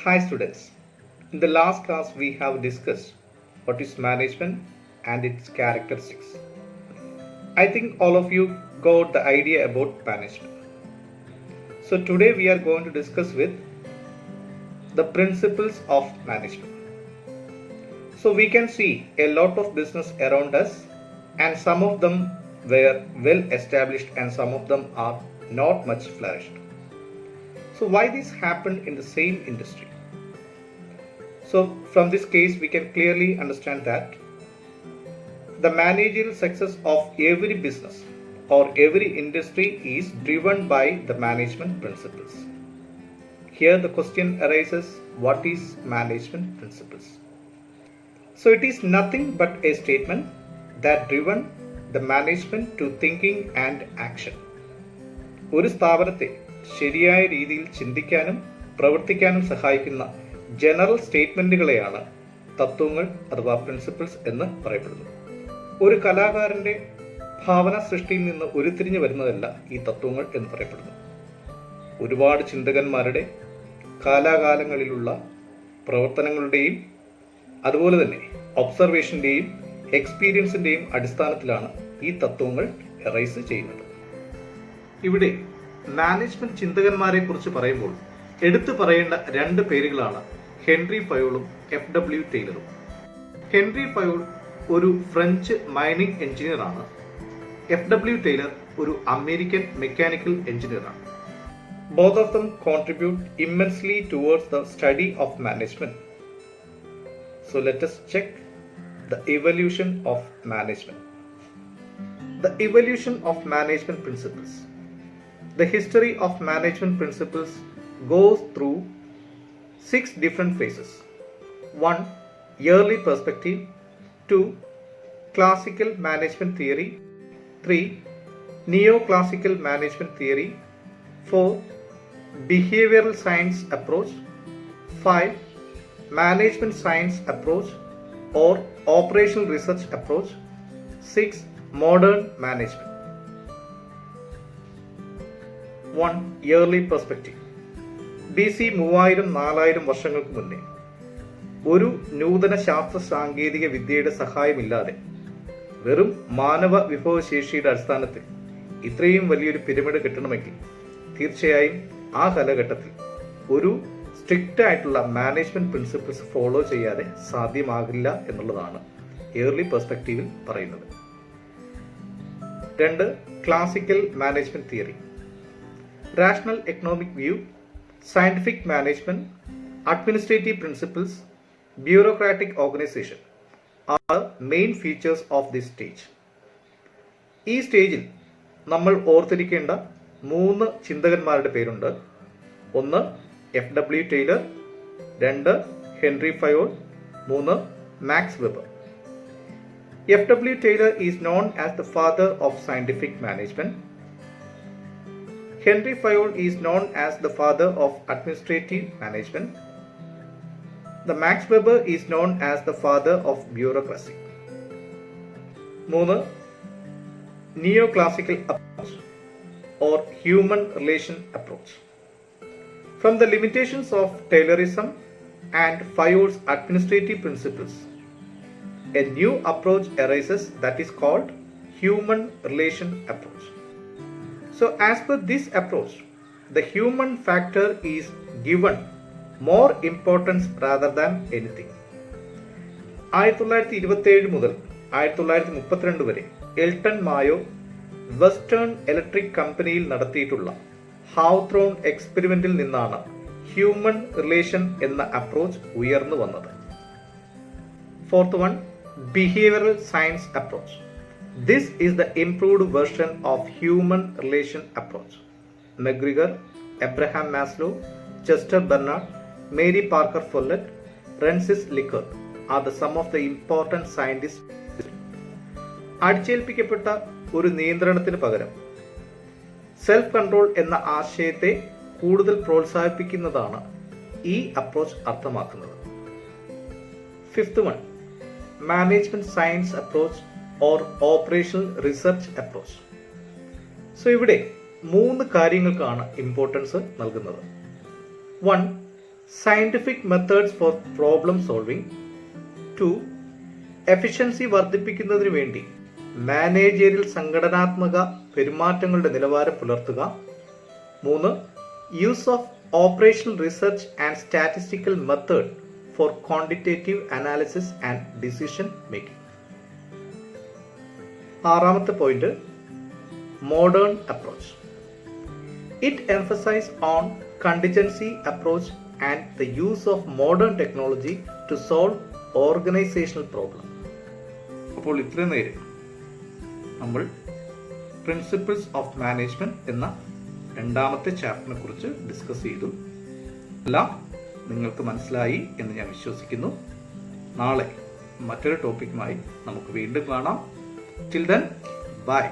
Hi students, in the last class we have discussed what is management and its characteristics. I think all of you got the idea about management. So today we are going to discuss with the principles of management. So we can see a lot of business around us and some of them were well established and some of them are not much flourished. So why this happened in the same industry? So from this case we can clearly understand that the managerial success of every business or every industry is driven by the management principles. Here the question arises, what is management principles? So it is nothing but a statement that driven the management to thinking and action. ഒരു സ്ഥാപനത്തെ ശരിയായ രീതിയിൽ ചിന്തിക്കാനും പ്രവർത്തിക്കാനും സഹായിക്കുന്ന general സ്റ്റേറ്റ്മെന്റുകളെയാണ് തത്വങ്ങൾ അഥവാ principles എന്ന് പറയപ്പെടുന്നത്. ഒരു കലാകാരന്റെ ഭാവന സൃഷ്ടിയിൽ നിന്ന് ഉരുത്തിരിഞ്ഞു വരുന്നതല്ല ഈ തത്വങ്ങൾ എന്ന് പറയപ്പെടുന്നു. ഒരുപാട് ചിന്തകന്മാരുടെ കാലാകാലങ്ങളിലുള്ള പ്രവർത്തനങ്ങളുടെയും അതുപോലെ തന്നെ ഒബ്സർവേഷന്റെയും എക്സ്പീരിയൻസിന്റെയും അടിസ്ഥാനത്തിലാണ് ഈ തത്വങ്ങൾ എറൈസ് ചെയ്യുന്നത്. ഇവിടെ മാനേജ്മെന്റ് ചിന്തകന്മാരെ കുറിച്ച് പറയുമ്പോൾ എടുത്തു പറയേണ്ട രണ്ട് പേരുകളാണ് ഹെൻറി ഫയോളും FW ടൈലറും. ഹെൻറി ഫയോൾ ഒരു ഫ്രഞ്ച് മൈനിങ് എഞ്ചിനീയർ ആണ്. FW ടൈലർ ഒരു അമേരിക്കൻ മെക്കാനിക്കൽ എഞ്ചിനീയർ ആണ്. Both of them contribute immensely towards the study of management. So let us check the evolution of management. The evolution of management principles. The history of management principles goes through 6 different phases. 1. Early perspective. 2. Classical management theory. 3. Neoclassical management theory. 4. Behavioral science approach. 5. Management science approach or operational research approach. 6. Modern management. 1. Early perspective. BC 3000-4000 വർഷങ്ങൾക്ക് മുന്നേ ഒരു നൂതന ശാസ്ത്ര സാങ്കേതിക വിദ്യയുടെ സഹായമില്ലാതെ വെറും മാനവ വിഭവശേഷിയുടെ അടിസ്ഥാനത്തിൽ ഇത്രയും വലിയൊരു പിരമിഡ് കെട്ടണമെങ്കിൽ തീർച്ചയായും ആ കാലഘട്ടത്തിൽ ഒരു സ്ട്രിക്റ്റ് ആയിട്ടുള്ള മാനേജ്മെന്റ് പ്രിൻസിപ്പിൾസ് ഫോളോ ചെയ്യാതെ സാധ്യമാകില്ല എന്നുള്ളതാണ് ഏർലി പെർസ്പെക്റ്റീവിൽ പറയുന്നത്. 2. Classical management theory. Rational economic view, scientific management, administrative principles, bureaucratic organization are main features of this stage. ഈ സ്റ്റേജിൽ നമ്മൾ ഓർത്തിരിക്കേണ്ട 3 ചിന്തകന്മാരുടെ പേരുണ്ട്. 1. FW Taylor, 2. Henri Fayol, 3. Max Weber. FW Taylor is known as the father of scientific management. Henry Fayol is known as the father of administrative management. The Max Weber is known as the father of bureaucracy. 3. Neoclassical approach or human relation approach. From the limitations of Taylorism and Fayol's administrative principles, a new approach arises that is called human relation approach. So as per this approach, the human factor is given more importance rather than anything. 1927 മുതൽ 1932 വരെ Elton മായോ western electric കമ്പനിയിൽ നടത്തിയിട്ടുള്ള ഹാവ്ത്രോൺ എക്സ്പെരിമെന്റിൽ നിന്നാണ് human relation എന്ന approach ഉയർന്നു വന്നത്. 4th one, behavioral science approach. This is the improved version of human relation approach. McGregor, Abraham Maslow, Chester Bernard, Mary Parker Follett, Francis Likert are the some of the important scientists. അടിച്ചേൽപ്പിക്കപ്പെട്ട ഒരു നിയന്ത്രണത്തിന് പകരം self control എന്ന ആശയത്തെ കൂടുതൽ പ്രോത്സാഹിപ്പിക്കുന്നതാണ് ഈ approach അർത്ഥമാക്കുന്നത്. 5th one, management science approach or operational research approach. So ഇവിടെ 3 കാര്യങ്ങൾക്കാണ് ഇമ്പോർട്ടൻസ് നൽകുന്നത്. 1. Scientific methods for problem solving. 2. Efficiency വർദ്ധിപ്പിക്കുന്നതിന് വേണ്ടി മാനേജറിയൽ സംഘടനാത്മക പെരുമാറ്റങ്ങളുടെ നിലവാരം പുലർത്തുക. 3. Use of operational research and statistical method for quantitative analysis and decision making. 6ാമത്തെ point, modern approach. It emphasizes on contingency approach and the use of modern technology to solve organizational problem. അപ്പോൾ ഇത്രയും നേരം നമ്മൾ principles of management എന്ന 2ാമത്തെ ചാപ്റ്ററിനെ കുറിച്ച് discuss ചെയ്തു. എല്ലാം നിങ്ങൾക്ക് മനസ്സിലായി എന്ന് ഞാൻ വിശ്വസിക്കുന്നു. നാളെ മറ്റൊരു ടോപ്പിക്കുമായി നമുക്ക് വീണ്ടും കാണാം. Till then, bye.